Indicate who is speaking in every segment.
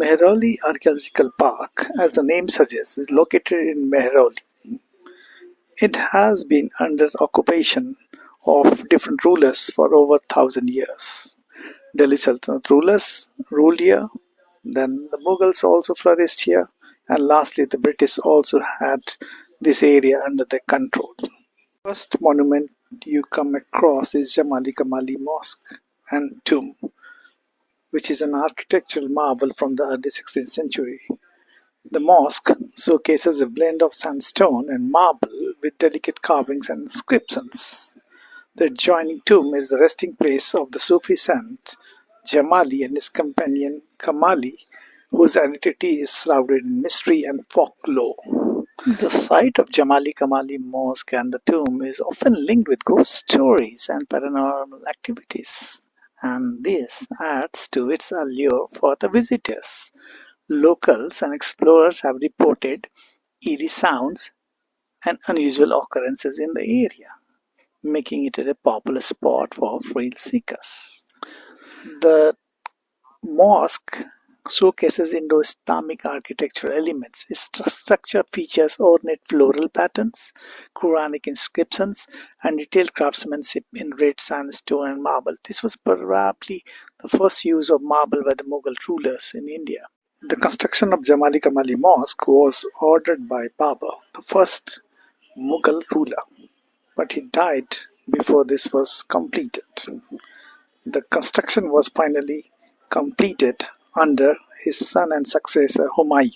Speaker 1: Mehrauli Archaeological Park, as the name suggests, is located in Mehrauli. It has been under occupation of different rulers for over 1,000 years. Delhi Sultanate rulers ruled here, then the Mughals also flourished here, and lastly the British also had this area under their control. First monument you come across is Jamali Kamali Mosque and Tomb, which is an architectural marvel from the early 16th century. The mosque showcases a blend of sandstone and marble with delicate carvings and inscriptions. The adjoining tomb is the resting place of the Sufi saint Jamali and his companion Kamali, whose identity is shrouded in mystery and folklore. The site of Jamali Kamali Mosque and the tomb is often linked with ghost stories and paranormal activities, and this adds to its allure for the visitors. Locals and explorers have reported eerie sounds and unusual occurrences in the area, making it a popular spot for thrill seekers. The mosque showcases Indo-Islamic architectural elements. Its structure features ornate floral patterns, Quranic inscriptions, and detailed craftsmanship in red sandstone and marble. This was probably the first use of marble by the Mughal rulers in India. The construction of Jamali Kamali Mosque was ordered by Babur, the first Mughal ruler, but he died before this was completed. The construction was finally completed under his son and successor Humayun.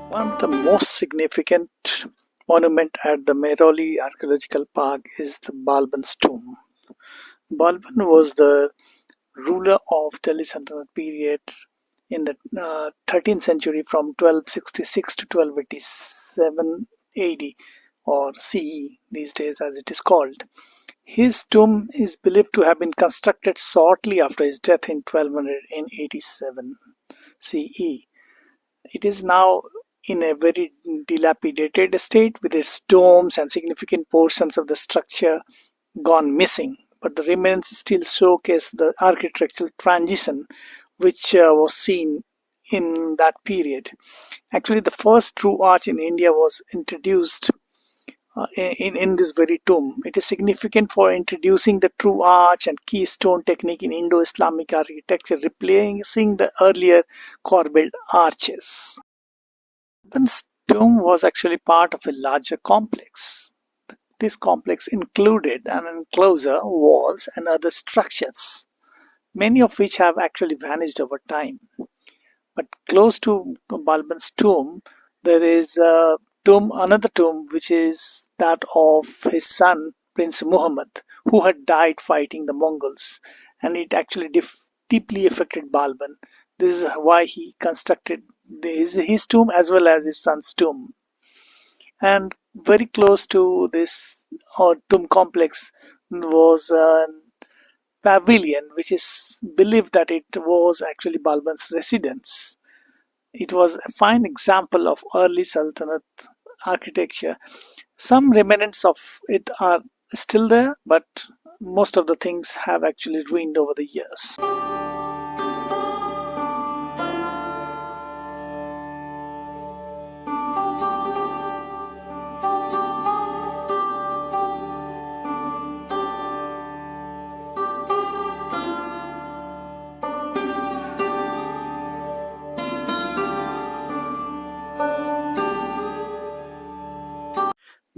Speaker 1: One of the most significant monument at the Mehrauli Archaeological Park is the Balban's tomb. Balban was the ruler of Delhi Sultanate period in the 13th century from 1266 to 1287 AD or CE these days as it is called. His tomb is believed to have been constructed shortly after his death in 1287 CE. It is now in a very dilapidated state with its domes and significant portions of the structure gone missing, but the remains still showcase the architectural transition which was seen in that period. Actually, the first true arch in India was introduced in this very tomb. It is significant for introducing the true arch and keystone technique in Indo-Islamic architecture, replacing the earlier corbelled arches. Balban's tomb was actually part of a larger complex. This complex included an enclosure, walls, and other structures, many of which have actually vanished over time. But close to Balban's tomb, there is another tomb, which is that of his son, Prince Muhammad, who had died fighting the Mongols, and it actually deeply affected Balban. This is why he constructed his tomb as well as his son's tomb. And very close to this tomb complex was a pavilion, which is believed that it was actually Balban's residence. It was a fine example of early Sultanate architecture. Some remnants of it are still there, but most of the things have actually ruined over the years.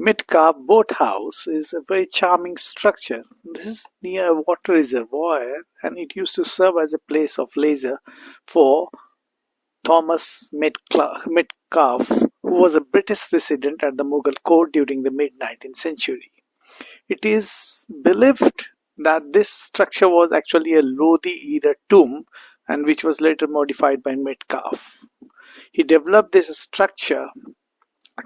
Speaker 1: Midcap Boat House is a very charming structure. This is near a water reservoir and it used to serve as a place of leisure for Thomas Metcalfe, who was a British resident at the Mughal court during the mid-19th century. It is believed that this structure was actually a Lodi-era tomb and which was later modified by Metcalfe. He developed this structure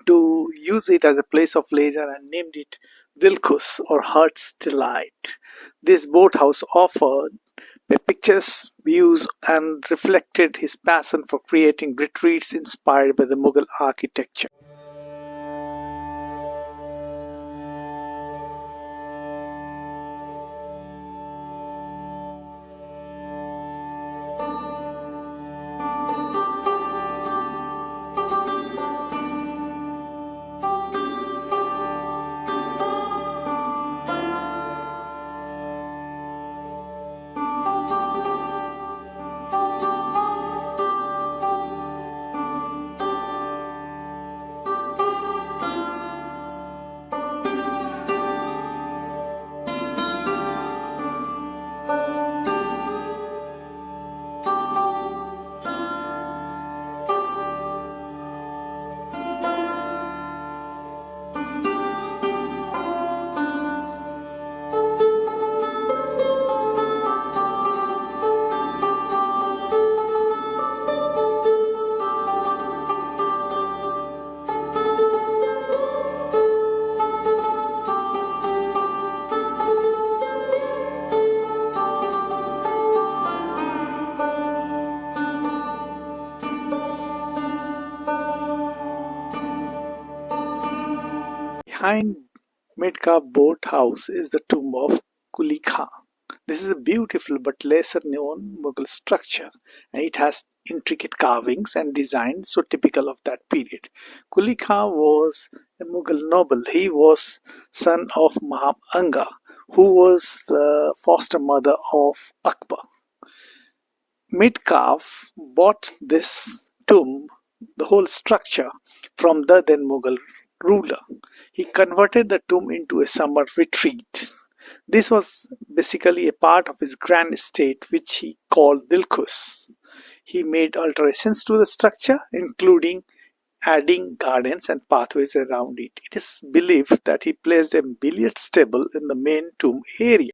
Speaker 1: to use it as a place of leisure and named it Vilkus or Heart's Delight. This boathouse offered picturesque views and reflected his passion for creating retreats inspired by the Mughal architecture. Behind Metcalfe Boat House is the tomb of Kuli Khan. This is a beautiful but lesser known Mughal structure, and it has intricate carvings and designs so typical of that period. Kuli Khan was a Mughal noble. He was son of Maham Anga, who was the foster mother of Akbar. Metcalfe bought this tomb, the whole structure, from the then Mughal ruler. He converted the tomb into a summer retreat. This was basically a part of his grand estate, which he called Dilkus. He made alterations to the structure, including adding gardens and pathways around it. It is believed that he placed a billiards table in the main tomb area.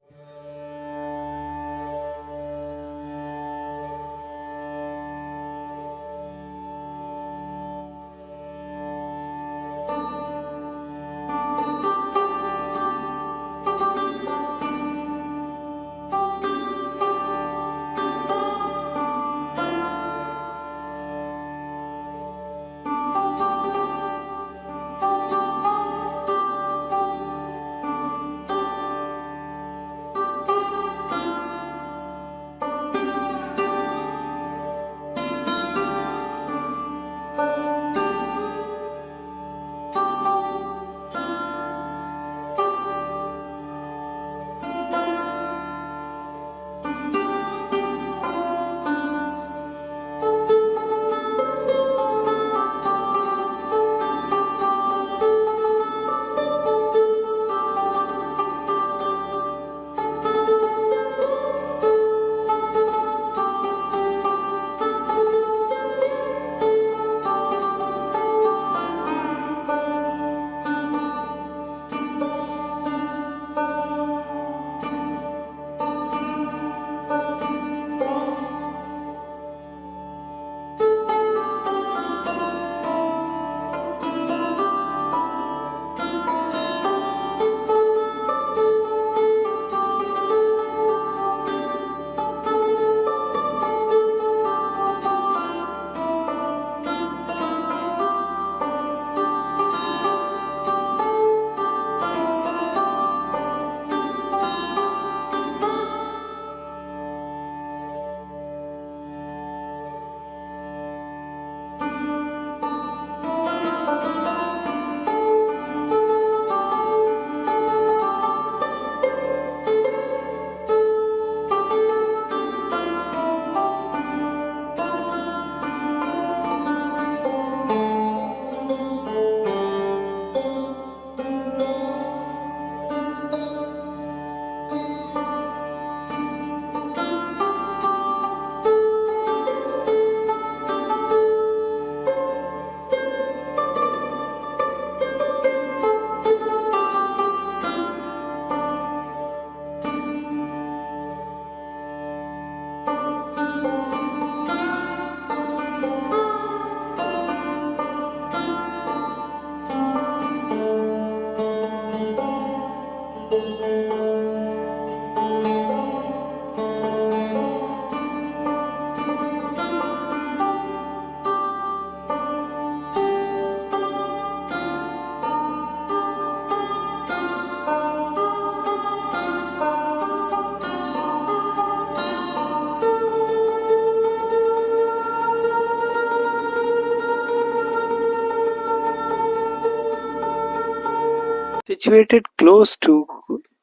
Speaker 1: Situated close to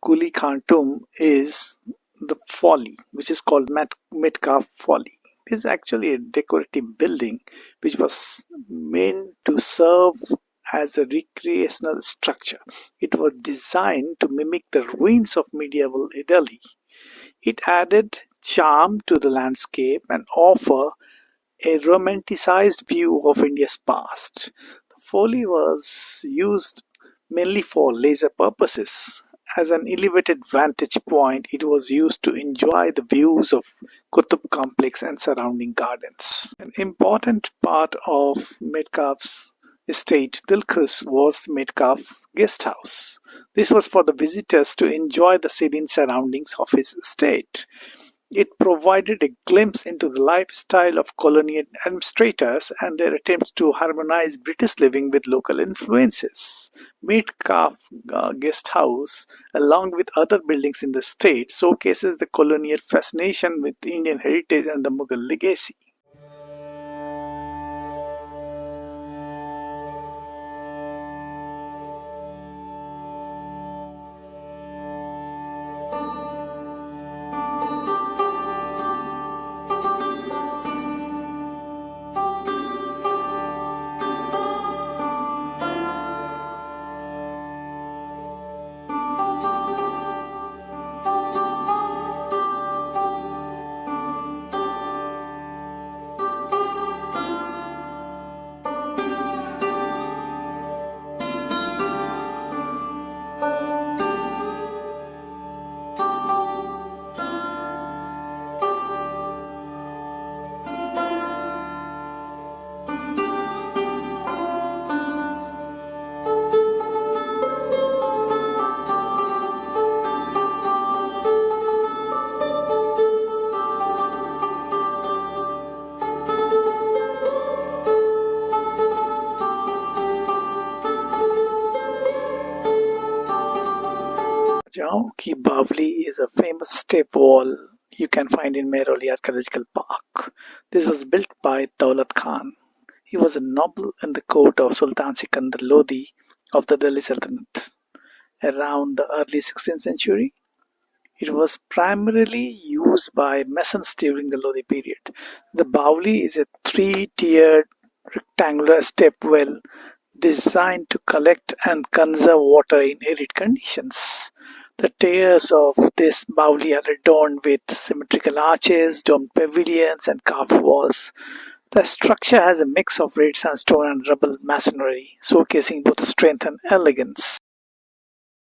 Speaker 1: Kulikantum is the Folly, which is called Metcalf Folly. It is actually a decorative building which was meant to serve as a recreational structure. It was designed to mimic the ruins of medieval Italy. It added charm to the landscape and offer a romanticized view of India's past. The folly was used mainly for leisure purposes. As an elevated vantage point, it was used to enjoy the views of Qutub complex and surrounding gardens. An important part of Metcalfe's estate, Dilkhus, was Metcalfe's guest house. This was for the visitors to enjoy the serene surroundings of his estate. It provided a glimpse into the lifestyle of colonial administrators and their attempts to harmonize British living with local influences. Metcalfe Guest House, along with other buildings in the state, showcases the colonial fascination with Indian heritage and the Mughal legacy. Rajao Ki Bavli is a famous step wall you can find in Mehrauli Archaeological Park. This was built by Daulat Khan. He was a noble in the court of Sultan Sikandar Lodi of the Delhi Sultanate. Around the early 16th century, it was primarily used by masons during the Lodi period. The Bavli is a three-tiered rectangular step well designed to collect and conserve water in arid conditions. The tiers of this Bavli are adorned with symmetrical arches, domed pavilions, and carved walls. The structure has a mix of red sandstone and rubble masonry, showcasing both strength and elegance.